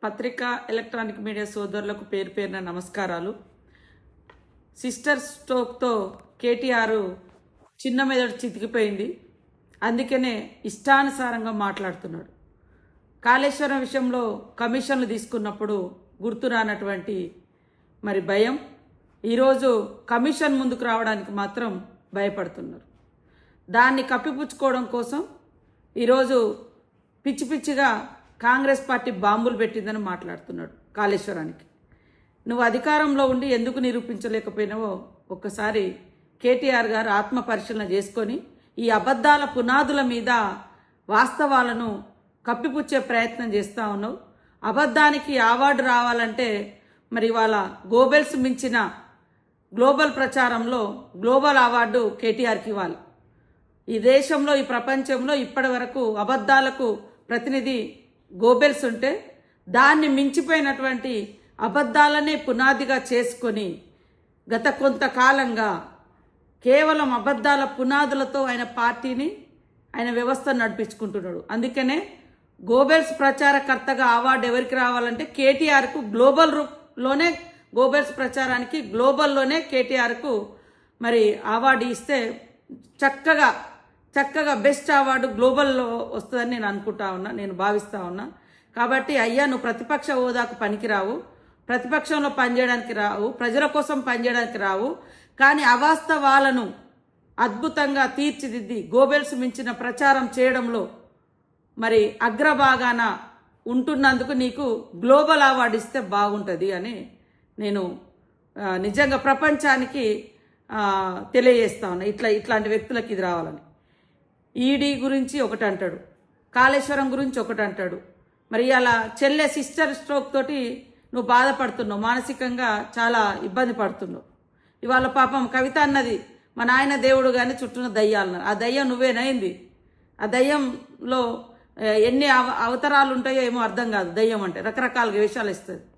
పత్రికా electronic media సోదరులకు పేరు పేరున నమస్కారాలు. సిస్టర్ స్ట్రోక్తో కేటీఆర్ చిన్న మెదడు చితికిపోయింది. అందుకనే ఇష్టానుసారంగా మాట్లాడుతున్నాడు. కాళేశ్వరం విషయంలో కమిషన్లు తీసుకున్నప్పుడు గుర్తు రానటువంటి మరి భయం, ఈరోజు కమిషన్ ముందుకు రావడానికి మాత్రం భయపడుతున్నారు. దాన్ని కప్పిపుచ్చుకోవడం కోసం ఈరోజు పిచ్చి పిచ్చిగా కాంగ్రెస్ పార్టీ బాంబులు పెట్టిందని మాట్లాడుతున్నాడు. కాళేశ్వరానికి నువ్వు అధికారంలో ఉండి ఎందుకు నిరూపించలేకపోయినావో ఒక్కసారి కేటీఆర్ గారు ఆత్మ పరిశీలన చేసుకొని ఈ అబద్ధాల పునాదుల మీద వాస్తవాలను కప్పిపుచ్చే ప్రయత్నం చేస్తూ ఉన్నావు. అబద్ధానికి అవార్డు రావాలంటే మరి ఇవాళ గోబెల్స్ మించిన గ్లోబల్ ప్రచారంలో గ్లోబల్ అవార్డు కేటీఆర్కి ఇవ్వాలి. ఈ దేశంలో ఈ ప్రపంచంలో ఇప్పటి వరకు అబద్ధాలకు ప్రతినిధి గోబెల్స్ ఉంటే దాన్ని మించిపోయినటువంటి అబద్ధాలనే పునాదిగా చేసుకొని గత కొంతకాలంగా కేవలం అబద్ధాల పునాదులతో ఆయన పార్టీని ఆయన వ్యవస్థను నడిపించుకుంటున్నాడు. అందుకనే గోబెల్స్ ప్రచారకర్తగా అవార్డు ఎవరికి రావాలంటే కేటీఆర్కు గ్లోబల్లోనే గోబెల్స్ ప్రచారానికి గ్లోబల్లోనే కేటీఆర్కు మరి అవార్డు ఇస్తే చక్కగా బెస్ట్ అవార్డు గ్లోబల్లో వస్తుందని నేను అనుకుంటా ఉన్నా, నేను భావిస్తూ ఉన్నా. కాబట్టి అయ్యా, నువ్వు ప్రతిపక్ష హోదాకు పనికిరావు, ప్రతిపక్షంలో పనిచేయడానికి రావు, ప్రజల కోసం పనిచేయడానికి రావు. కానీ అవాస్తవాలను అద్భుతంగా తీర్చిదిద్ది గోబెల్స్ మించిన ప్రచారం చేయడంలో మరి అగ్రభాగాన ఉంటున్నందుకు నీకు గ్లోబల్ అవార్డు ఇస్తే బాగుంటుంది అని నేను నిజంగా ప్రపంచానికి తెలియజేస్తా ఉన్నా. ఇట్లాంటి వ్యక్తులకు ఇది రావాలని. ఈడీ గురించి ఒకటి అంటాడు, కాళేశ్వరం గురించి ఒకటి అంటాడు. మరి అలా చెల్లె సిస్టర్ స్ట్రోక్ తోటి నువ్వు బాధపడుతున్నావు, మానసికంగా చాలా ఇబ్బంది పడుతున్నావు. ఇవాళ పాపం కవిత అన్నది మా నాయన దేవుడు కానీ చుట్టూన దయ్యాలన్నారు. ఆ దయ్యం నువ్వేనైంది. ఆ దయ్యంలో ఎన్ని అవతారాలు ఉంటాయో ఏమో అర్థం కాదు. దయ్యం అంటే రకరకాలుగా వేషాలు ఇస్తుంది.